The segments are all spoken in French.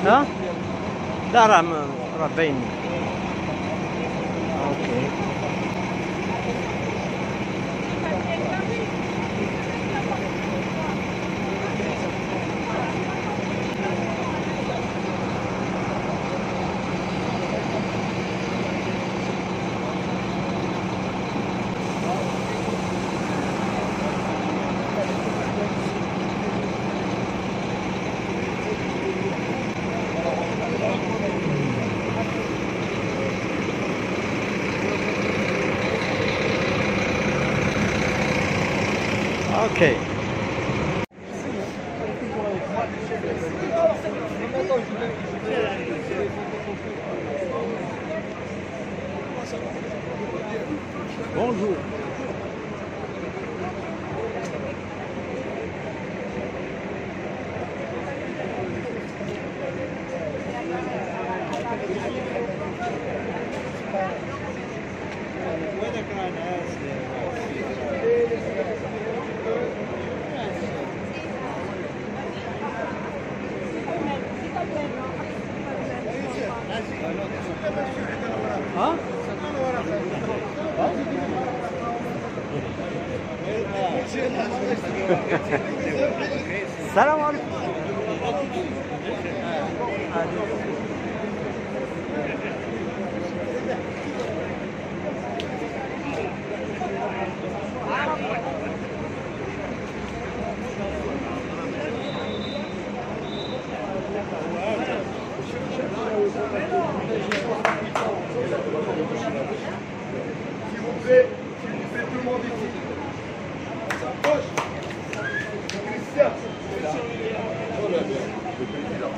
ها؟ لا راه باين. اوكي. اوكي. Bonjour. ها؟ السلام عليكم. S'il vous plaît, tout le monde ici. S'approche. Christian. Oh là là, le président.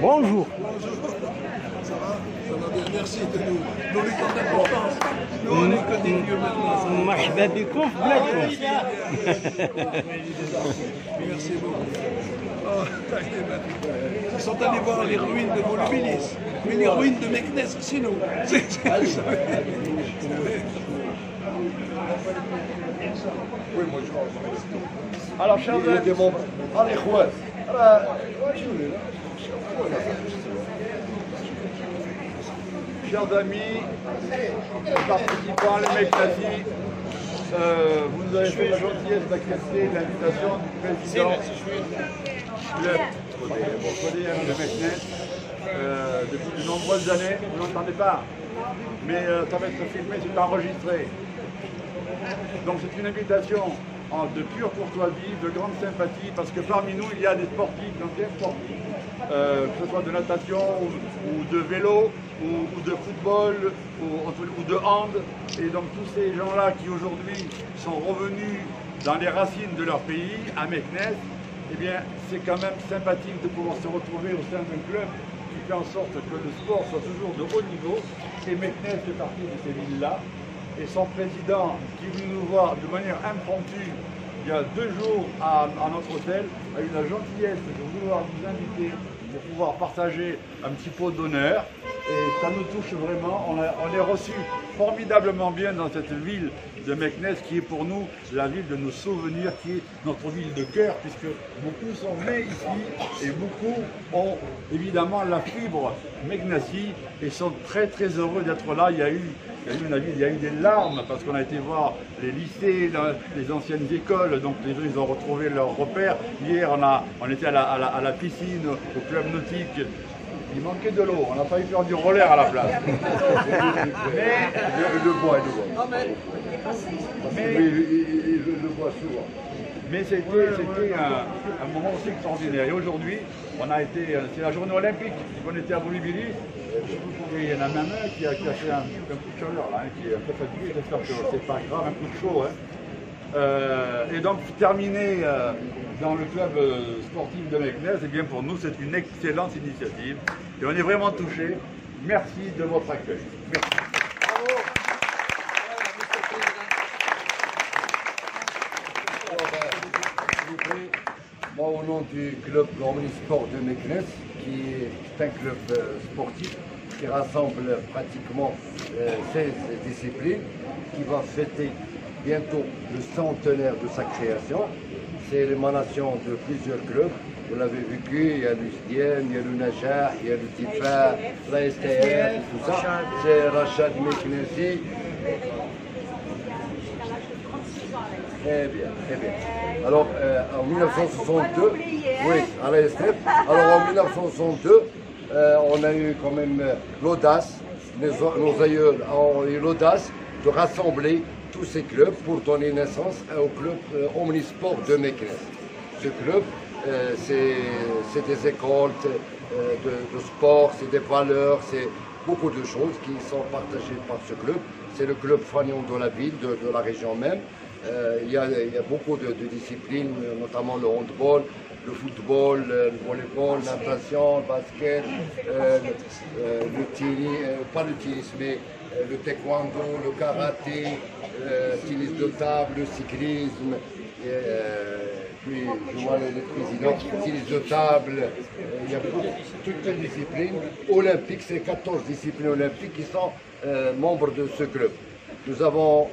Bonjour. Ça va bien, merci de nous lui porter d'importance. Nous, on est que des vieux maintenant. مرحبا بكم في بلادكم. Merci beaucoup. Oh, ils sont allés voir les ruines de Volubilis, mais les ruines de Meknès, c'est nous. Oui, moi je pense. Alors, chers amis, allez, Juan. Chers amis, participants, les mecs nazis, vous nous avez fait la gentillesse d'accepter l'invitation du président de Meknès depuis de nombreuses années. Vous n'entendez pas, mais ça va être filmé, c'est enregistré. Donc c'est une invitation de pure courtoisie, de grande sympathie, parce que parmi nous, il y a des sportifs, d'anciens sportifs, que ce soit de natation ou de vélo, ou de football, ou de hand. Et donc tous ces gens-là qui aujourd'hui sont revenus dans les racines de leur pays, à Meknès, eh bien c'est quand même sympathique de pouvoir se retrouver au sein d'un club qui fait en sorte que le sport soit toujours de haut niveau. Et Meknès fait partie de ces villes-là. Et son président, qui est venu nous voir de manière impromptue il y a 2 jours à notre hôtel, a eu la gentillesse de vouloir nous inviter pour pouvoir partager un petit pot d'honneur. et ça nous touche vraiment. On est reçus formidablement bien dans cette ville de Meknès qui est pour nous la ville de nos souvenirs, qui est notre ville de cœur, puisque beaucoup sont nés ici et beaucoup ont évidemment la fibre meknessi et sont très très heureux d'être là. Il y a eu des larmes parce qu'on a été voir les lycées, les anciennes écoles, donc les gens ils ont retrouvé leurs repères. Hier on était à la piscine, au club nautique. Il manquait de l'eau, on a failli faire du roller à la place. Mais le bois. Mais il le voit souvent. Mais c'était un moment aussi extraordinaire. Et aujourd'hui, c'est la journée olympique. On était à Bolivie. Et il y en a même un qui a fait un coup de chaleur, là, qui est un peu fatigué. J'espère que c'est pas grave, un coup de chaud. Et donc, terminer dans le club sportif de Meknès, eh bien pour nous, c'est une excellente initiative. Et on est vraiment touchés. Merci de votre accueil. Merci. Moi, au nom du club Omnisport de Meknès, qui est un club sportif qui rassemble pratiquement 16 disciplines, qui va fêter bientôt le centenaire de sa création. C'est l'émanation de plusieurs clubs. Vous l'avez vécu, il y a l'USDM, il y a le Najah, il y a le Tifa, la STR, tout ça. C'est Rachad Meknessi. Très bien, très bien. Alors, en 1962, oui, à la STF. Alors, en 1962, on a eu quand même l'audace, nos aïeux ont eu l'audace de rassembler tous ces clubs pour donner naissance au club Omnisport de Meknès. Ce club, c'est des écoles de sport, c'est des valeurs, c'est beaucoup de choses qui sont partagées par ce club. C'est le club fanion de la ville, de la région même. Il y a beaucoup de disciplines, notamment le handball, le football, le volleyball, la natation, le basket, le tennis, pas le tennis, mais le taekwondo, le karaté, le tennis de table, le cyclisme, puis je vois le président, le tennis de table, il y a toutes les disciplines olympiques, c'est 14 disciplines olympiques qui sont membres de ce club. Nous avons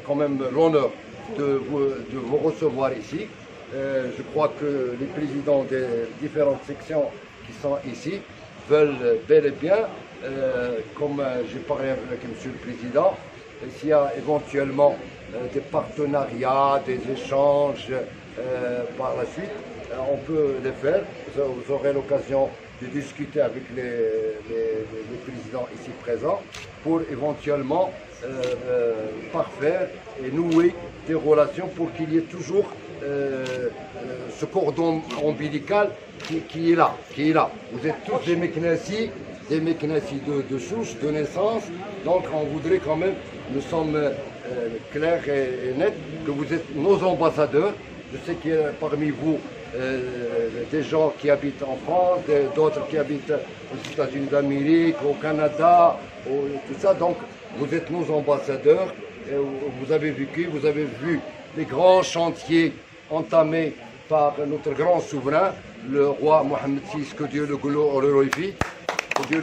quand même l'honneur de vous recevoir ici. Je crois que les présidents des différentes sections qui sont ici veulent bel et bien, comme j'ai parlé avec M. le Président, s'il y a éventuellement des partenariats, des échanges par la suite, on peut les faire. Vous aurez l'occasion de discuter avec les présidents ici présents pour éventuellement parfaire et nouer des relations pour qu'il y ait toujours ce cordon ombilical qui est là, Vous êtes tous des Meknessi de souche, de naissance, donc on voudrait quand même, nous sommes clairs et nets, que vous êtes nos ambassadeurs. Je sais qu'il y a parmi vous des gens qui habitent en France, d'autres qui habitent aux États-Unis d'Amérique, au Canada, tout ça, donc vous êtes nos ambassadeurs. Vous avez vécu, vous avez vu les grands chantiers entamés par notre grand souverain, le roi Mohamed VI, que Dieu le glorifie. Donc, il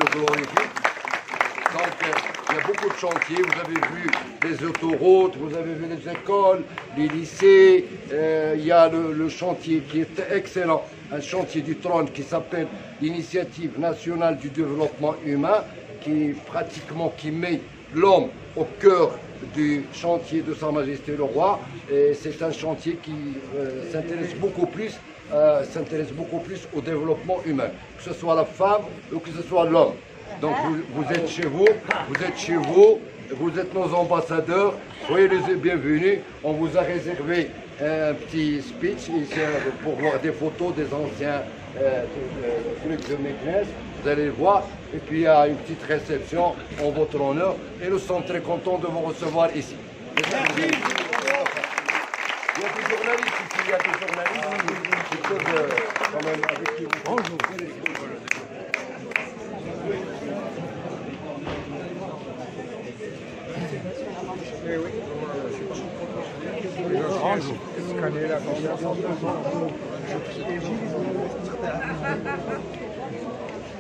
y a beaucoup de chantiers. Vous avez vu les autoroutes, vous avez vu les écoles, les lycées. Il y a le chantier qui est excellent, un chantier du trône qui s'appelle l'Initiative nationale du développement humain, qui met l'homme au cœur du chantier de Sa Majesté le Roi. Et c'est un chantier qui s'intéresse beaucoup plus au développement humain, que ce soit la femme ou que ce soit l'homme. Donc vous êtes chez vous, vous êtes nos ambassadeurs, soyez les bienvenus. On vous a réservé un petit speech ici pour voir des photos des anciens trucs de Meknès. Vous allez le voir. Et puis il y a une petite réception en votre honneur. Et nous sommes très contents de vous recevoir ici. Merci. Il y a des journalistes ici, qui peuvent quand même avec qui vous... Bonjour.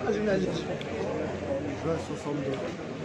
Juin 62.